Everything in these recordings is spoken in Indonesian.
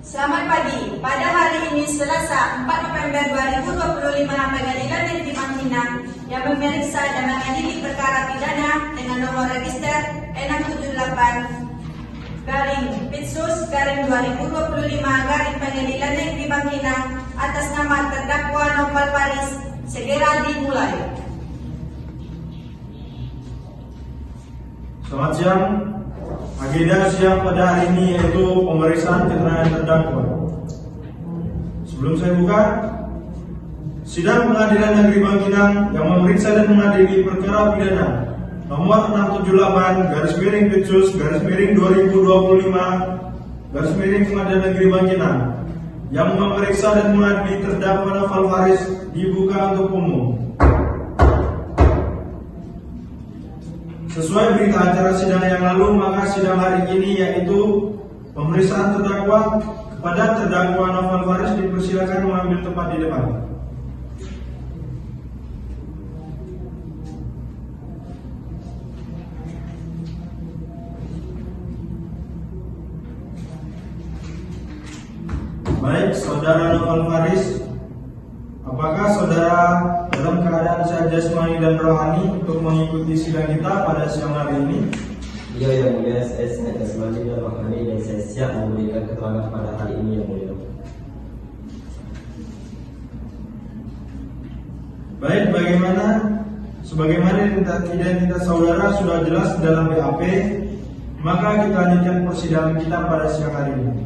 Selamat pagi. Pada hari ini Selasa 4 November 2025, Pengadilan Negeri Bangkinang yang memeriksa dan mengadili perkara pidana dengan nomor register 678-Pitsus-2025 Pengadilan Negeri Bangkinang atas nama terdakwa Novel Faris segera dimulai. Selamat siang. Agenda siang pada hari ini yaitu pemeriksaan keterangan terdakwa. Sebelum saya buka, sidang Pengadilan Negeri Bangkinang yang memeriksa dan mengadili perkara pidana nomor 678/Pitsus-2025 Pengadilan Negeri Bangkinang yang memeriksa dan mengadili terdakwa Novel Faris dibuka untuk umum. Sesuai berita acara sidang yang lalu, maka sidang hari ini yaitu pemeriksaan terdakwa kepada terdakwa Novel Faris dipersilakan mengambil tempat di depan. Baik, saudara Novel Faris, apakah saudara dalam keadaan sehat jasmani dan rohani untuk mengikuti sidang kita pada siang hari ini? Ya, yang mulia, saya sehat jasmani dan rohani dan saya siap memberikan keterangan pada hari ini, yang mulia. Baik, sebagaimana identitas saudara sudah jelas dalam BAP, maka kita lanjutkan persidangan kita pada siang hari ini.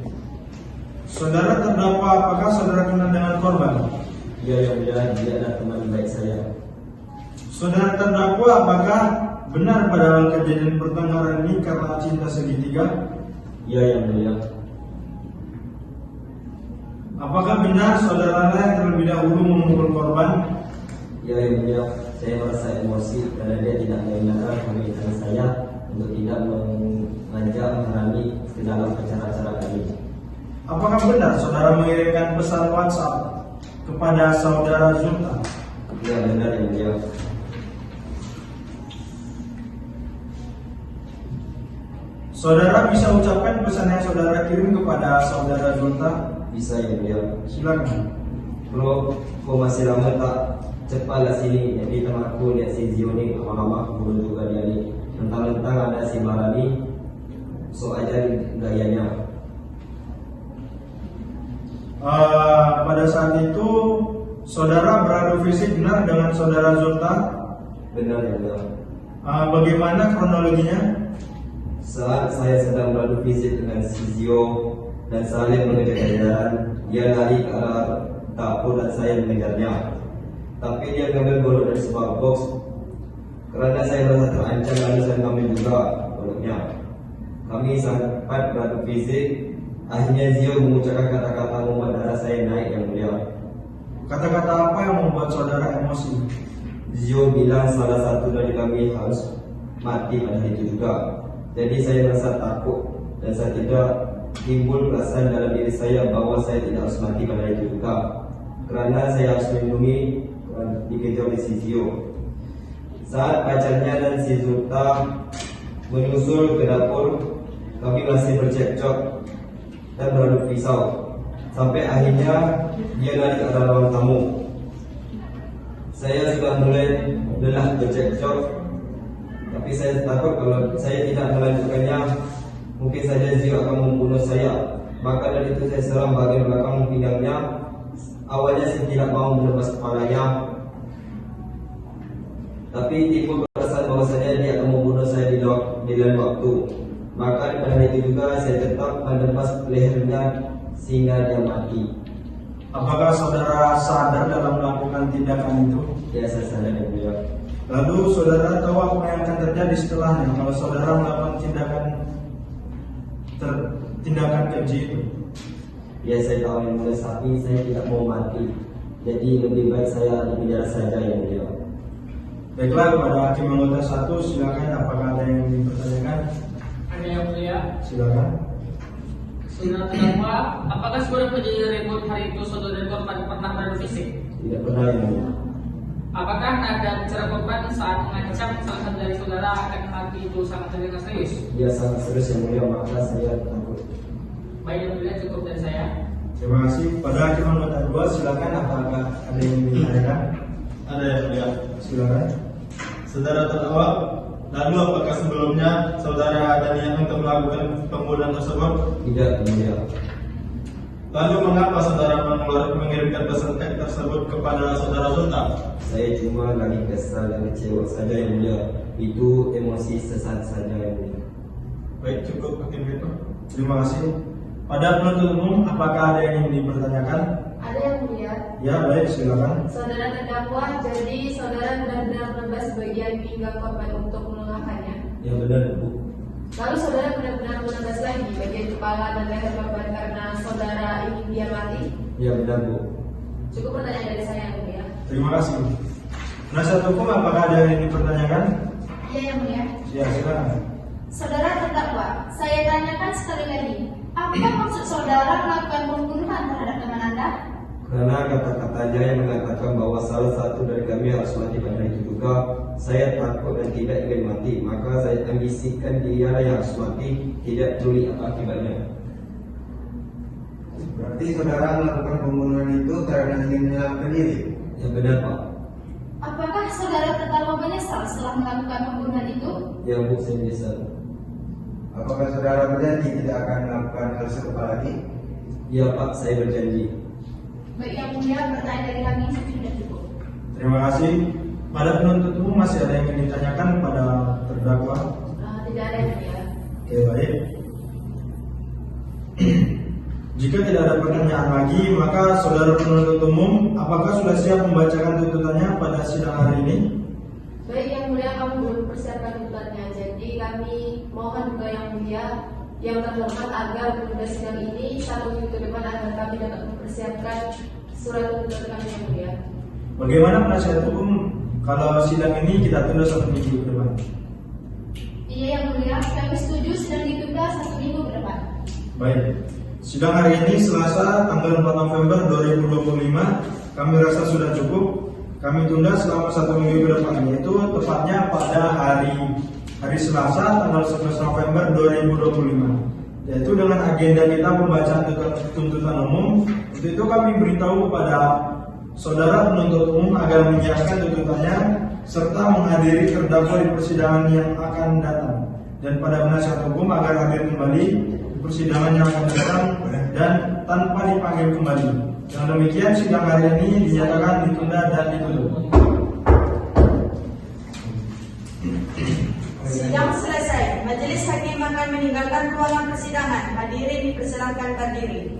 Saudara terdakwa, apakah saudara kenal dengan korban? Ya, yang mulia, dia adalah teman baik saya. Saudara terdakwa, apakah benar pada kejadian pertengkaran ini karena cinta segitiga? Ya, yang mulia. Apakah benar saudara yang terlebih dahulu memukul korban? Ya, yang mulia, saya merasa emosi karena dia tidak mendengarkan permintaan saya untuk tidak mengajak menghalangi ke dalam acara-acara kami. Apakah benar saudara mengirimkan pesan WhatsApp kepada saudara Zulta? Ya, benar, yang mulia. Saudara bisa ucapkan pesan yang saudara kirim kepada saudara Zulta? Bisa, yang mulia. Silakan. Bro, kau masih lama tak cepatlah sini. Jadi teman aku lihat si Zio ni lama-lama aku juga dia ni. Mentang-mentang ada si Marani, so ajarin gayanya. Pada saat itu saudara beradu fisik benar dengan saudara Zulta? Benar, yang mulia. Bagaimana kronologinya? Saat saya sedang beradu fisik dengan si Zio dan saling mengejar kejaran, dia lari ke arah dapur dan saya mengejarnya. Tapi dia mengambil golok dari sebuah box. Kerana saya merasa terancam, lalu saya mengambil juga goloknya. Kami sempat beradu fisik. Akhirnya Zio mengucapkan kata-kata membuat darah saya naik, yang mulia. Kata-kata apa yang membuat saudara emosi? Zio bilang salah satu dari kami harus mati pada hari itu juga. Jadi saya merasa takut dan saya tidak timbul perasaan dalam diri saya bahwa saya tidak harus mati pada hari itu juga. Kerana saya harus melindungi dikejar oleh si Zio. Saat pacarnya dan si Zulta menyusul ke dapur, kami masih bercekcok dan beradu pisau. Sampai akhirnya dia lari ke arah ruang tamu. Saya sudah mulai lelah bercekcok, tapi saya takut kalau saya tidak melanjutkannya, mungkin saja Zio akan membunuh saya. Maka dari itu saya serang bagian belakang pinggangnya. Awalnya saya tidak mau menebas kepalanya, tapi timbul perasaan bahwasanya dia akan membunuh saya di lain waktu. Maka pada hari itu juga saya tetap menebas lehernya sehingga dia mati. Apakah saudara sadar dalam melakukan tindakan itu? Ya, saya sadar, yang mulia. Lalu saudara tahu apa yang akan terjadi setelahnya kalau saudara melakukan tindakan keji itu? Ya, saya tahu, yang mulia, tapi saya tidak mau mati. Jadi lebih baik saya di penjara saja, yang mulia. Baiklah, kepada hakim anggota 1, silakan. Apakah ada yang dipertanyakan? Ada, yang mulia. Silakan. Saudara terdakwa, apakah saudara penjajah rekod hari itu saudara dan korban pernah beradu fisik? Tidak pernah, yang mulia. Apakah nada bicara korban saat mengancam salah satu dari saudara akan mati itu sangat serius? Dia sangat serius, yang mulia, maka saya takut. Baik yang mulia, cukup dari saya. Terima kasih. Pada hakim anggota 2, silakan apakah ada yang ingin ditanyakan? Ada yang mulia. Silakan. Saudara terdakwa, lalu apakah sebelumnya saudara ada niat untuk melakukan pembunuhan tersebut? Tidak, yang mulia. Lalu mengapa saudara mengirimkan pesan teks tersebut kepada saudara Sultan? Saya cuma lagi kesal dan kecewa saja yang mulia. Itu emosi sesaat saja yang mulia. Baik, cukup hakim itu. Terima kasih. Pada penuntut umum, apakah ada yang ingin dipertanyakan? Ada yang mulia. Ya, baik, silakan. Saudara terdakwa, jadi saudara benar-benar menebas bagian pinggang korban untuk melelahkannya. Yang benar, Bu. Lalu saudara benar-benar menebas lagi bagian kepala dan leher korban karena saudara ingin dia mati. Yang benar, Bu. Cukup pertanyaan dari saya yang mulia. Terima kasih. Penasihat hukum, apakah ada yang ingin dipertanyakan? Iya yang mulia. Ya, silakan. Saudara terdakwa, saya tanyakan sekali lagi. Apa maksud saudara melakukan pembunuhan terhadap teman Anda? Karena kata-katanya yang mengatakan bahwa salah satu dari kami harus mati pada itu juga, saya takut dan tidak ingin mati, maka saya ambisikan dia yang harus mati, tidak peduli apa akibatnya. Berarti saudara melakukan pembunuhan itu karena ingin menyelamatkan diri. Yang benar, Pak. Apakah saudara terdakwa menyesal setelah melakukan pembunuhan itu? Yang Bu, saya menyesal. Apakah saudara berjanji tidak akan melakukan hal serupa lagi? Ya Pak, saya berjanji. Baik yang mulia, pertanyaan dari kami sudah cukup. Terima kasih. Pada penuntut umum masih ada yang ingin ditanyakan pada terdakwa? Tidak ada yang mulia. Oke, baik. Jika tidak ada pertanyaan lagi, maka saudara penuntut umum, apakah sudah siap membacakan tuntutannya pada sidang hari ini? Baik yang mulia, kami belum persiapkan tuntutannya. Jadi kami mohon juga yang mulia, yang terhormat agar menunda sidang ini 1 minggu ke depan agar kami dapat mempersiapkan surat tuntutan kami yang mulia. Bagaimana penasihat hukum kalau sidang ini kita tunda 1 minggu ke depan? Iya yang mulia, kami setuju sedang ditunda 1 minggu ke depan. Baik. Sidang hari ini Selasa tanggal 4 November 2025 kami rasa sudah cukup. Kami tunda selama 1 minggu ke depan, yaitu tepatnya pada hari Selasa tanggal 11 November 2025, yaitu dengan agenda kita pembacaan tuntutan umum. Untuk itu kami beritahu kepada saudara penuntut umum agar menyiapkan tuntutannya serta menghadiri terdakwa di persidangan yang akan datang, dan pada penasihat hukum agar hadir kembali di persidangan yang akan datang dan tanpa dipanggil kembali. Dengan demikian sidang hari ini dinyatakan ditunda dan ditutup. Sidang selesai. Majelis hakim akan meninggalkan ruangan persidangan. Hadirin dipersilakan berdiri.